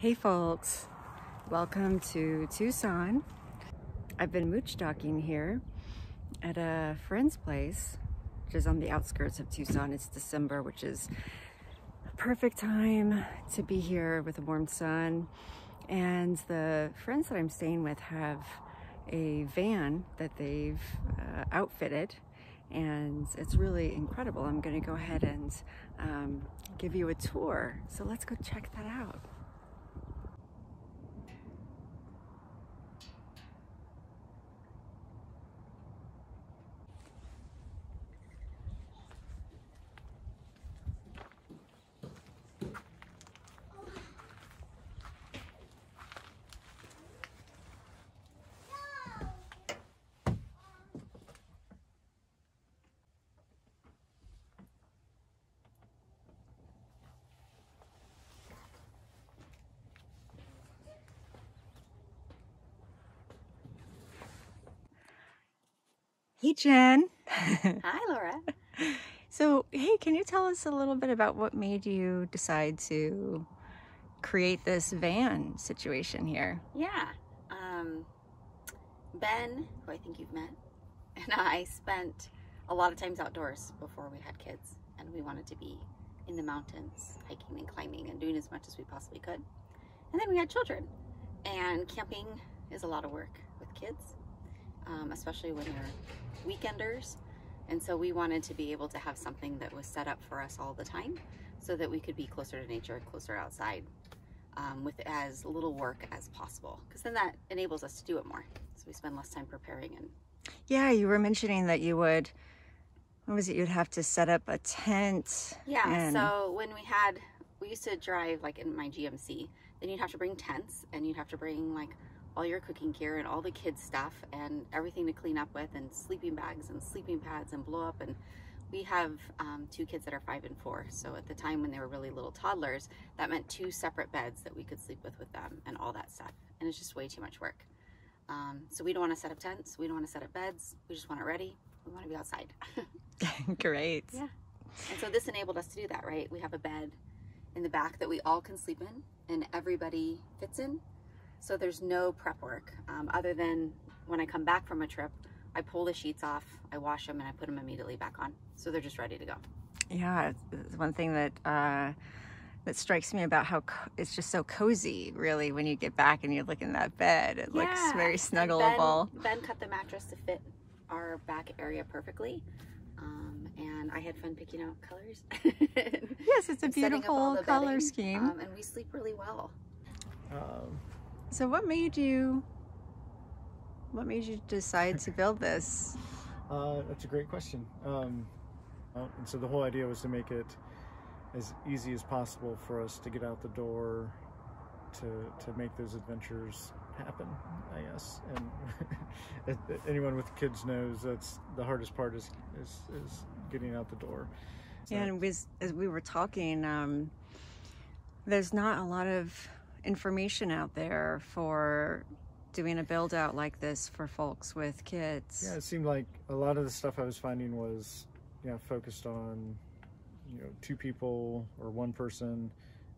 Hey folks, welcome to Tucson. I've been mooch docking here at a friend's place, which is on the outskirts of Tucson. It's December, which is a perfect time to be here with a warm sun. And the friends that I'm staying with have a van that they've outfitted, and it's really incredible. I'm going to go ahead and give you a tour. So let's go check that out. Hey Jen. Hi, Laura. So, hey, can you tell us a little bit about what made you decide to create this van situation here? Yeah. Ben, who I think you've met, and I spent a lot of times outdoors before we had kids, and we wanted to be in the mountains, hiking and climbing and doing as much as we possibly could. And then we had children, and camping is a lot of work with kids, especially when they're weekenders. And so we wanted to be able to have something that was set up for us all the time so that we could be closer to nature, closer outside, with as little work as possible, because then that enables us to do it more. So we spend less time preparing. And Yeah, you were mentioning that you would, what was it, you'd have to set up a tent. yeah, so when we used to drive like in my GMC, then you'd have to bring tents, and you'd have to bring like all your cooking gear and all the kids stuff and everything to clean up with, and sleeping bags and sleeping pads and blow up. And we have two kids that are 5 and 4. So at the time when they were really little toddlers, that meant 2 separate beds that we could sleep with them and all that stuff. And it's just way too much work. So we don't want to set up tents. We don't want to set up beds. We just want it ready. We want to be outside. Great. Yeah. And so this enabled us to do that, right? We have a bed in the back that we all can sleep in and everybody fits in. So there's no prep work other than when I come back from a trip, I pull the sheets off, I wash them, and I put them immediately back on. So they're just ready to go. Yeah, it's one thing that that strikes me about how it's just so cozy, really, when you get back and you look in that bed. It looks very snuggleable. Ben cut the mattress to fit our back area perfectly. And I had fun picking out colors. Yes, it's a beautiful color scheme. And we sleep really well. So what made you decide to build this? That's a great question. And so the whole idea was to make it as easy as possible for us to get out the door, to make those adventures happen, I guess. And anyone with kids knows that's the hardest part is getting out the door. So, yeah, and as we were talking, there's not a lot of information out there for doing a build out like this for folks with kids. Yeah, it seemed like a lot of the stuff I was finding was, focused on, 2 people or 1 person,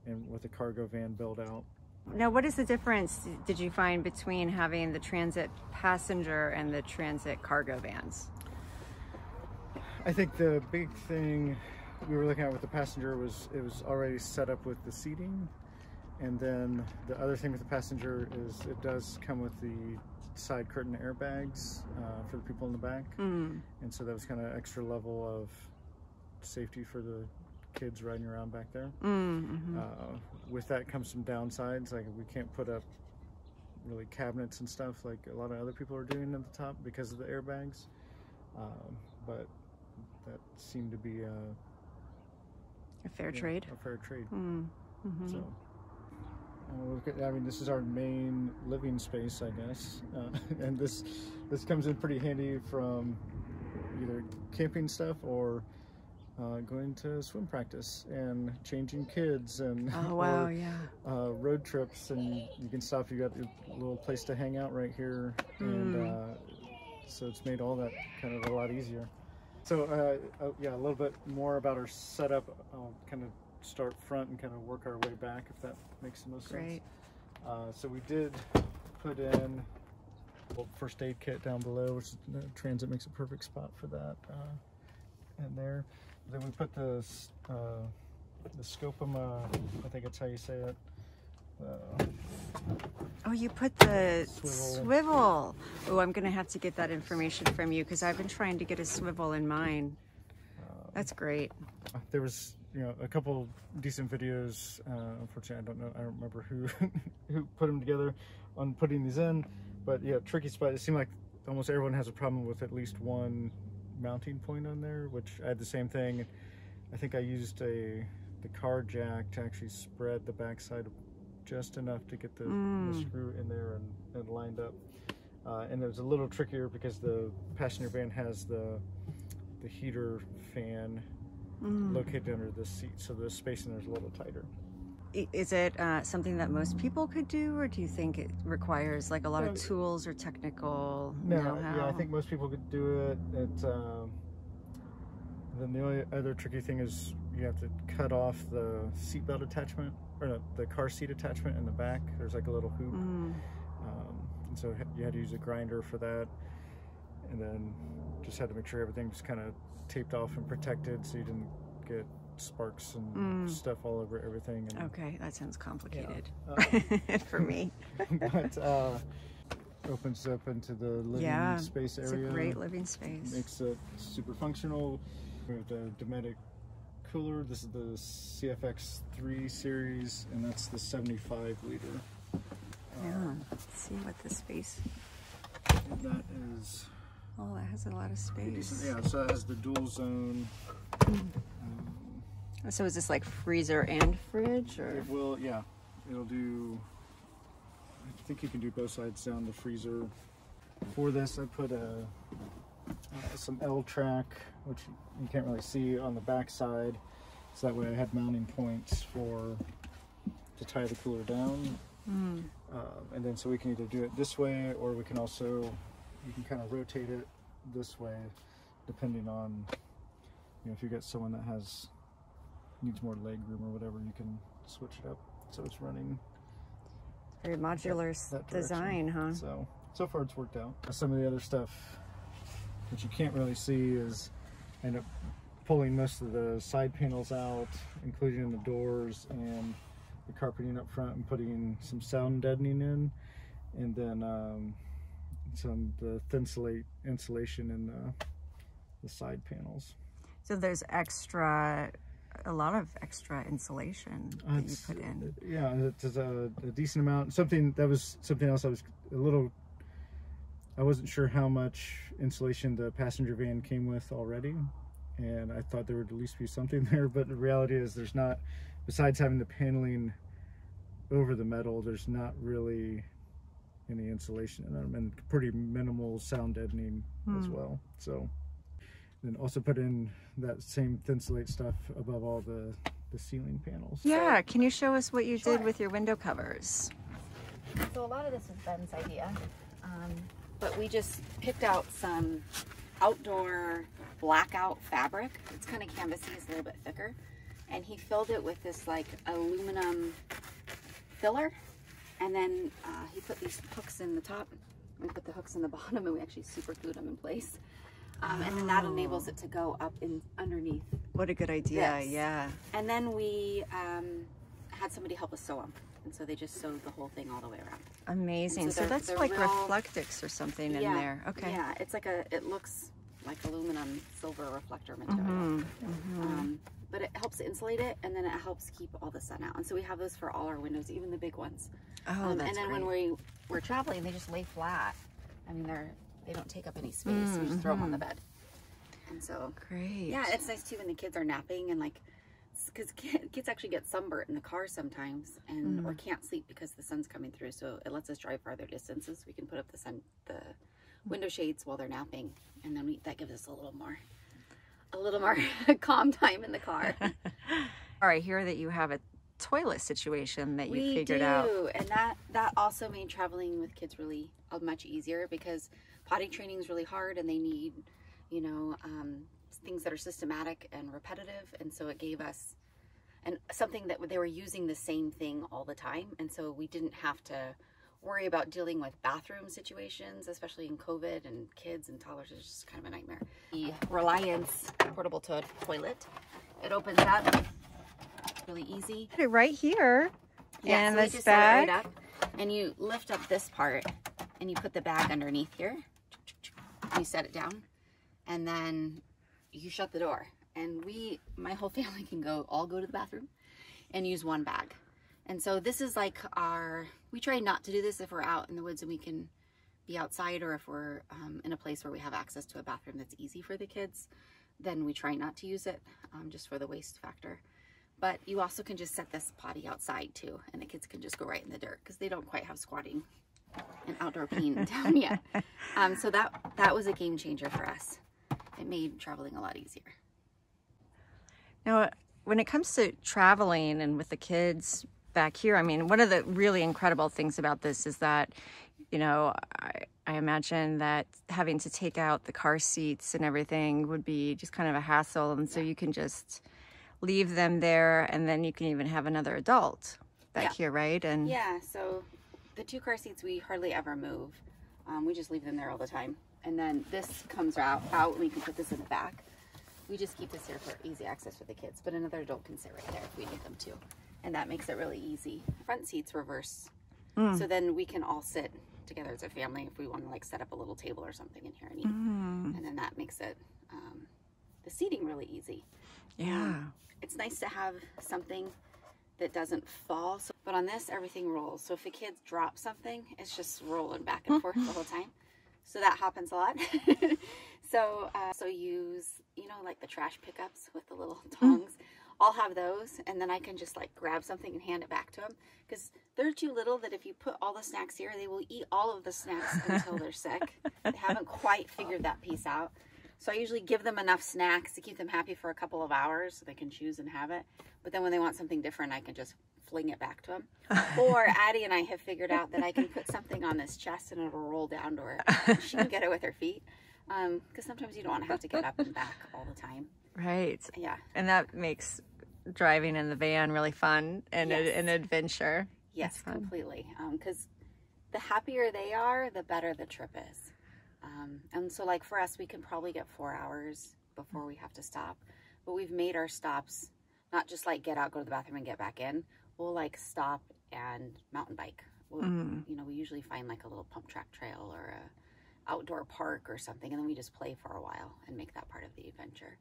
and with a cargo van build out. Now, what is the difference, did you find, between having the transit passenger and the transit cargo vans? I think the big thing we were looking at with the passenger was it was already set up with the seating. And then the other thing with the passenger is it does come with the side curtain airbags for the people in the back. And so that was kind of extra level of safety for the kids riding around back there. With that comes some downsides, like we can't put up really cabinets and stuff like a lot of other people are doing at the top because of the airbags. But that seemed to be A fair trade. A fair trade. So. I mean, this is our main living space, I guess, and this comes in pretty handy from either camping stuff or going to swim practice and changing kids and road trips, and you can stop. You got your little place to hang out right here, and so it's made all that kind of a lot easier. So yeah, a little bit more about our setup. I'll kind of start front and kind of work our way back, if that makes the most Great. sense. So we did put in a first aid kit down below, which transit makes a perfect spot for that in there. Then we put the scopum, I think that's how you say it. Oh, you put the swivel. Oh, I'm gonna have to get that information from you because I've been trying to get a swivel in mine. That's great. There was, a couple decent videos. Unfortunately, I don't remember who who put them together on putting these in. But yeah, tricky spot. It seemed like almost everyone has a problem with at least one mounting point on there, which I had the same thing. I think I used the car jack to actually spread the backside just enough to get the screw in there and lined up. And it was a little trickier because the passenger van has the heater fan located under the seat, so the space in there is a little tighter. Is it something that most people could do, or do you think it requires like a lot of tools or technical know-how? Yeah, I think most people could do it. Then the only other tricky thing is you have to cut off the seatbelt attachment, or no, the car seat attachment in the back. There's like a little hoop, and so you had to use a grinder for that, and then just had to make sure everything was kind of taped off and protected so you didn't get sparks and stuff all over everything. And, okay, that sounds complicated for but, me. But opens up into the living space area. It's a great living space. Makes it super functional. We have the Dometic cooler. This is the CFX 3 series, and that's the 75 liter. Yeah, let's see what the space. That is. Oh, that has a lot of space. Decent. Yeah, so it has the dual zone. So is this like freezer and fridge, or? It will, yeah. It'll do. I think you can do both sides down the freezer. For this, I put some L-track, which you can't really see on the back side, so that way I had mounting points to tie the cooler down. And then so we can either do it this way, or we can also, you can kind of rotate it this way, depending on, if you get someone that needs more leg room or whatever, you can switch it up so it's running. Very modular that design, huh? So far it's worked out. Some of the other stuff that you can't really see is I end up pulling most of the side panels out, including the doors and the carpeting up front, and putting some sound deadening in, and then the thin slate insulation in the side panels. So there's a lot of extra insulation that you put in. Yeah, it's a decent amount. Something else I wasn't sure how much insulation the passenger van came with already, and I thought there would at least be something there, but the reality is there's not. Besides having the paneling over the metal, there's not really any insulation in them, and pretty minimal sound deadening as well. So then also put in that same thin slate stuff above all the ceiling panels. Yeah, can you show us what you did with your window covers? So a lot of this was Ben's idea, but we just picked out some outdoor blackout fabric. It's kind of canvasy, it's a little bit thicker, and he filled it with this like aluminum filler, and then he put these hooks in the top. We put the hooks in the bottom, and we actually super glued them in place. And then that enables it to go up in underneath. What a good idea, this. Yeah. And then we had somebody help us sew them. And so they just sewed the whole thing all the way around. Amazing. So that's like Reflectix or something in there. Okay. Yeah, it's like it looks like aluminum silver reflector material. But it helps insulate it, and then it helps keep all the sun out. And so we have those for all our windows, even the big ones. Oh, that's And then great. when we're traveling, they just lay flat. I mean, they don't take up any space. We just throw them on the bed. And so, great. Yeah, it's nice too when the kids are napping, and like, because kids actually get sunburnt in the car sometimes, and or can't sleep because the sun's coming through. So it lets us drive farther distances. We can put up the window shades while they're napping, and then that gives us a little more calm time in the car. All right, here that you have a toilet situation that you figured out. And that also made traveling with kids really much easier, because potty training is really hard, and they need, things that are systematic and repetitive. And so it and something that they were using the same thing all the time. And so we didn't have to worry about dealing with bathroom situations, especially in COVID, and kids and toddlers is just kind of a nightmare. The Reliance portable toilet, it opens up, it's really easy. Right here. Yeah, and so this you just set it bag. right up, and you lift up this part, and you put the bag underneath here. You set it down, and then you shut the door. And my whole family can all go to the bathroom and use one bag. And so this is like we try not to do this if we're out in the woods and we can be outside, or if we're in a place where we have access to a bathroom that's easy for the kids, then we try not to use it, just for the waste factor. But you also can just set this potty outside too, and the kids can just go right in the dirt because they don't quite have squatting and outdoor peeing down yet. So that was a game changer for us. It made traveling a lot easier. Now, when it comes to traveling and with the kids back here, I mean, one of the really incredible things about this is that, you know, I imagine that having to take out the car seats and everything would be just kind of a hassle. And so you can just leave them there, and then you can even have another adult back here, right? And yeah, so the 2 car seats we hardly ever move. We just leave them there all the time. And then this comes out and we can put this in the back. We just keep this here for easy access for the kids, but another adult can sit right there if we need them to. And that makes it really easy. Front seats reverse. So then we can all sit together as a family if we want to like set up a little table or something in here and eat. And then that makes it, the seating really easy. yeah. It's nice to have something that doesn't fall. But on this, everything rolls. So if a kid drops something, it's just rolling back and forth the whole time. So that happens a lot. So use, you know, like the trash pickups with the little tongs. I'll have those, and then I can just like grab something and hand it back to them, because they're too little that if you put all the snacks here, they will eat all of the snacks until they're sick. They haven't quite figured that piece out. So I usually give them enough snacks to keep them happy for a couple of hours so they can choose and have it. But then when they want something different, I can just fling it back to them. Or Addie and I have figured out that I can put something on this chest and it'll roll down to her. She can get it with her feet. Because sometimes you don't want to have to get up and back all the time. Right. Yeah. And that makes driving in the van really fun and an adventure. Yes, completely. Because the happier they are, the better the trip is. And so like for us, we can probably get 4 hours before we have to stop. But we've made our stops not just like get out, go to the bathroom and get back in. We'll like stop and mountain bike. We'll, you know, we usually find like a little pump track trail or a outdoor park or something, and then we just play for a while and make that part of the adventure.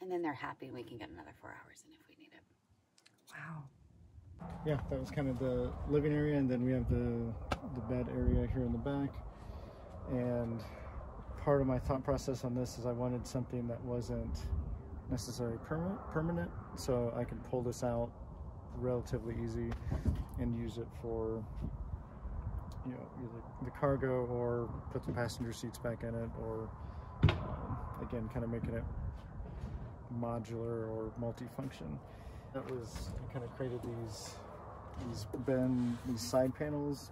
And then they're happy and we can get another 4 hours in if we need it. Wow. Yeah, that was kind of the living area, and then we have the bed area here in the back. And part of my thought process on this is I wanted something that wasn't necessarily permanent, so I can pull this out relatively easy and use it for, you know, either the cargo or put the passenger seats back in it, or again, kind of making it modular or multi-function. That was, I kind of created these side panels,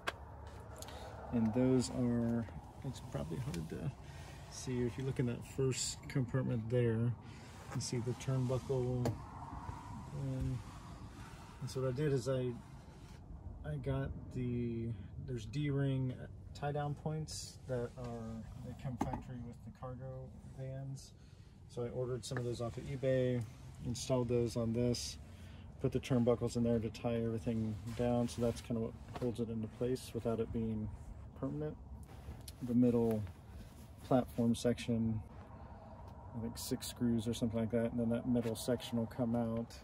and those are, it's probably hard to see if you look in that first compartment there. You see the turnbuckle, and so what I did is I got there's D-ring tie-down points that come factory with the cargo vans. So I ordered some of those off of eBay, installed those on this, put the turnbuckles in there to tie everything down, so that's kind of what holds it into place without it being permanent. The middle platform section, I think 6 screws or something like that, and then that middle section will come out.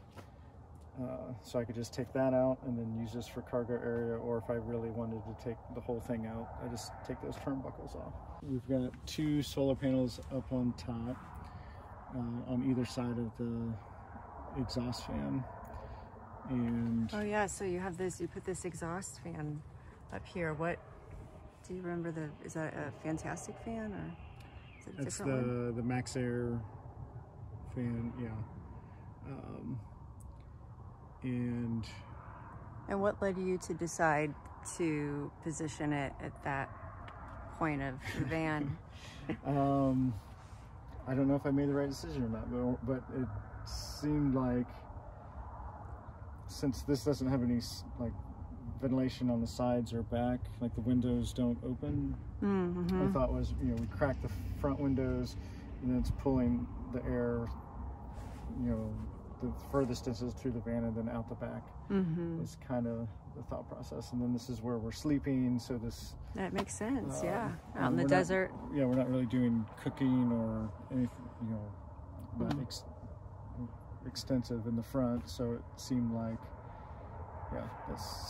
So I could just take that out and then use this for cargo area, or if I really wanted to take the whole thing out, I just take those turnbuckles off. We've got 2 solar panels up on top, on either side of the exhaust fan. And oh yeah, so you have this, you put this exhaust fan up here. What do you remember, is that a Fantastic fan, or is it a that's different one? the Max Air fan, yeah. And what led you to decide to position it at that point of the van? I don't know if I made the right decision or not, but it seemed like since this doesn't have any like ventilation on the sides or back, like the windows don't open, I thought was, you know, we crack the front windows and then it's pulling the air, you know, the furthest distance through the van and then out the back is kind of the thought process. And then this is where we're sleeping, so this... That makes sense, yeah. Out in the desert. Yeah, we're not really doing cooking or anything, you know, not extensive in the front, so it seemed like,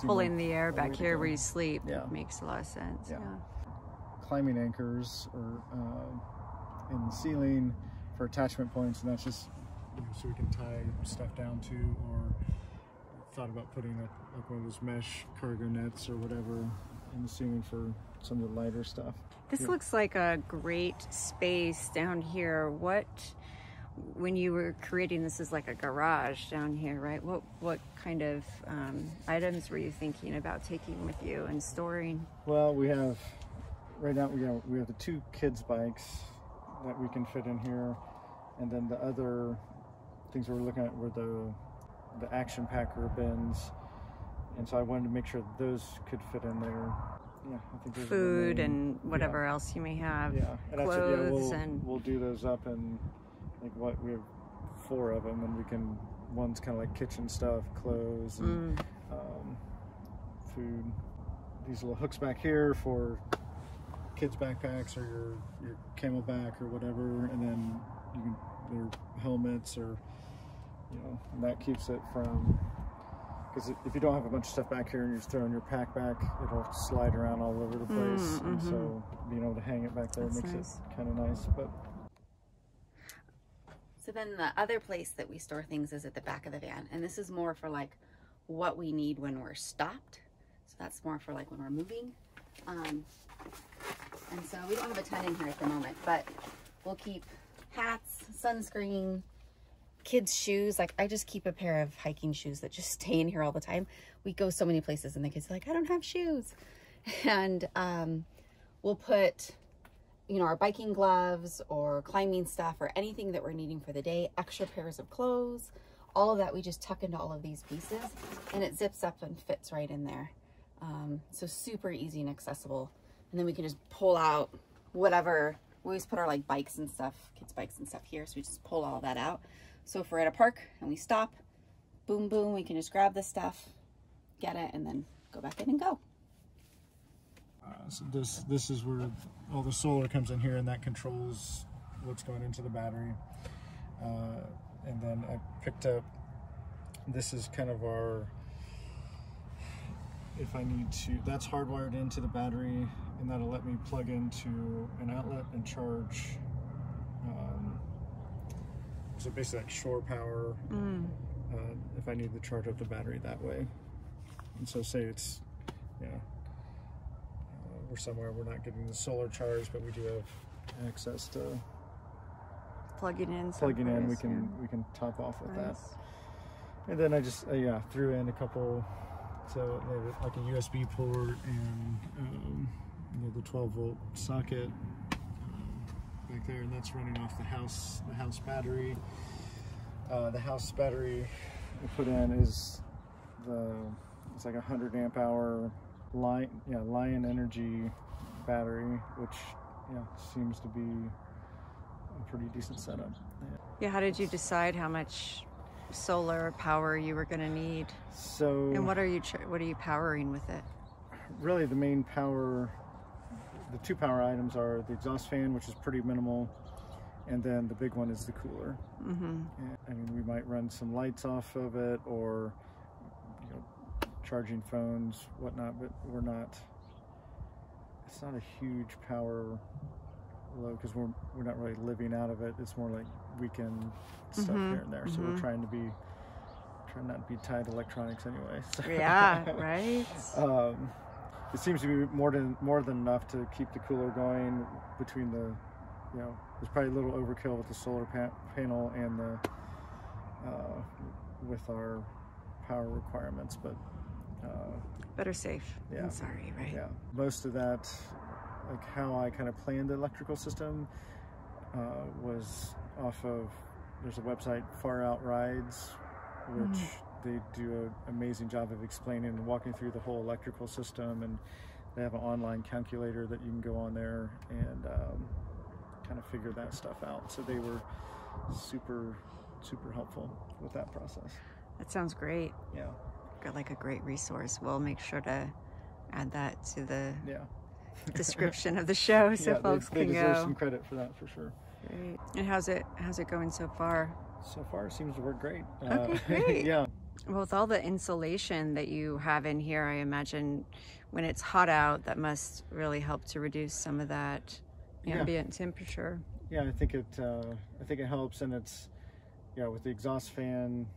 pulling the air back here where you sleep makes a lot of sense. Yeah. Climbing anchors or in the ceiling for attachment points, and that's just, you know, so we can tie stuff down to, or thought about putting like one of those mesh cargo nets or whatever in the ceiling for some of the lighter stuff. This looks like a great space down here. When you were creating this is like a garage down here, right? What kind of items were you thinking about taking with you and storing? Well, we have right now we have the 2 kids bikes that we can fit in here, and then the other things we were looking at were the action packer bins, and so I wanted to make sure those could fit in there. Yeah, I think food and whatever else you may have. Yeah, and clothes, we'll do those up, and like we have 4 of them, and we can, one's kind of like kitchen stuff, clothes, and food. These little hooks back here for kids' backpacks or your camelback or whatever, and then you can, their helmets, or you know, and that keeps it from, because if you don't have a bunch of stuff back here and you just throw in your pack back, it'll slide around all over the place, and so being able to hang it back there makes it kind of nice. But so then the other place that we store things is at the back of the van, and this is more for like what we need when we're stopped. So that's more for like when we're moving. And so we don't have a ton in here at the moment, but we'll keep hats, sunscreen, kids' shoes. Like I just keep a pair of hiking shoes that just stay in here all the time. We go so many places and the kids are like, I don't have shoes. And we'll put, you know, our biking gloves or climbing stuff or anything that we're needing for the day, extra pairs of clothes, all of that we just tuck into all of these pieces, and it zips up and fits right in there. So super easy and accessible. And then we can just pull out whatever. We always put our like bikes and stuff, kids' bikes and stuff here, so we just pull all that out. So if we're at a park and we stop, boom, boom, we can just grab this stuff, get it, and then go back in and go. So this is where all the solar comes in here, and that controls what's going into the battery. And then I picked up, this is kind of our, if I need to, that's hardwired into the battery, and that'll let me plug into an outlet and charge. So basically like shore power, if I need to charge up the battery that way. And so say it's, you know, we're somewhere we're not getting the solar charge, but we do have access to plugging in. We can top off with that. And then I just threw in a couple, so like a USB port and you know, the 12-volt socket back there, and that's running off the house battery. The house battery I put in is it's like a 100 amp hour Lion Energy battery, which seems to be a pretty decent setup. Yeah, how did you decide how much solar power you were going to need? So, and what are you powering with it? Really, the main power, the 2 power items are the exhaust fan, which is pretty minimal, and then the big one is the cooler. And, I mean, we might run some lights off of it, or you know, charging phones, whatnot, but it's not a huge power load, because we're not really living out of it. It's more like weekend stuff here and there. So we're trying not to be tied to electronics anyway. So. Yeah, right. It seems to be more than enough to keep the cooler going between the, you know, there's probably a little overkill with the solar panel and the with our power requirements, but better safe than sorry, right? Yeah, most of that, like how I kind of planned the electrical system, was off of, there's a website, Far Out Rides, which they do an amazing job of explaining and walking through the whole electrical system, and they have an online calculator that you can go on there and kind of figure that stuff out. So they were super helpful with that process. That sounds great. Yeah. Got like a great resource. We'll make sure to add that to the Yeah. description of the show so folks they can deserve go. some credit for that, for sure. Great. And how's it going so far? So far, it seems to work great. Okay, great. Yeah. Well, with all the insulation that you have in here, I imagine when it's hot out, that must really help to reduce some of that ambient temperature. Yeah, I think it helps, and it's, with the exhaust fan,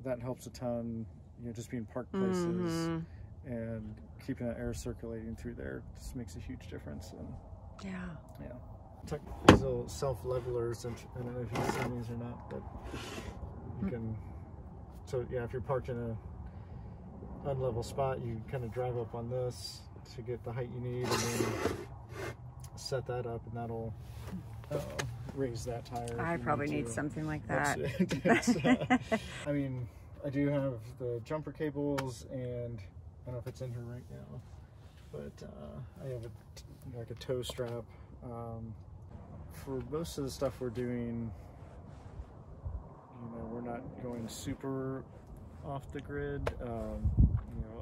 that helps a ton. Just being parked places and keeping that air circulating through there just makes a huge difference. And yeah. It's like these little self-levelers, and I don't know if you've seen these or not, but you can. So if you're parked in a unlevel spot, you kind of drive up on this to get the height you need, and then set that up, and that'll raise that tire. I probably need something like that. I mean, I do have the jumper cables, and I don't know if it's in here right now, but I have a tow strap. For most of the stuff we're doing, we're not going super off the grid.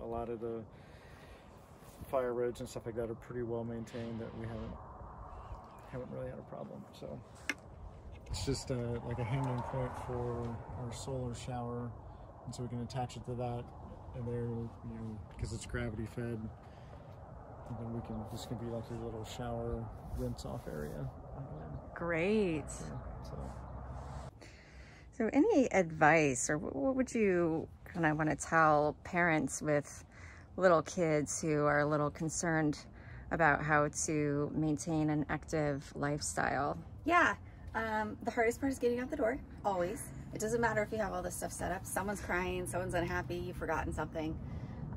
A lot of the fire roads and stuff like that are pretty well maintained, that we haven't really had a problem. So it's just like a hanging point for our solar shower, and so we can attach it to that, and there, because it's gravity fed, and then this can be like a little shower rinse off area. Great. Yeah, so any advice, or what would you kind of want to tell parents with little kids who are a little concerned about how to maintain an active lifestyle? Yeah, the hardest part is getting out the door, always. It doesn't matter if you have all this stuff set up. Someone's crying, someone's unhappy, you've forgotten something.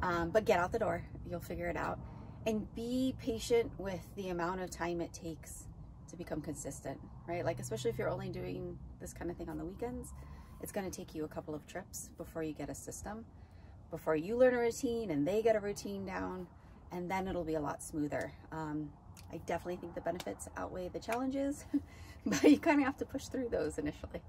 But get out the door, you'll figure it out. And be patient with the amount of time it takes to become consistent, right? Like, especially if you're only doing this kind of thing on the weekends, it's going to take you a couple of trips before you get a system, before you learn a routine and they get a routine down, and then it'll be a lot smoother. I definitely think the benefits outweigh the challenges, but you kind of have to push through those initially.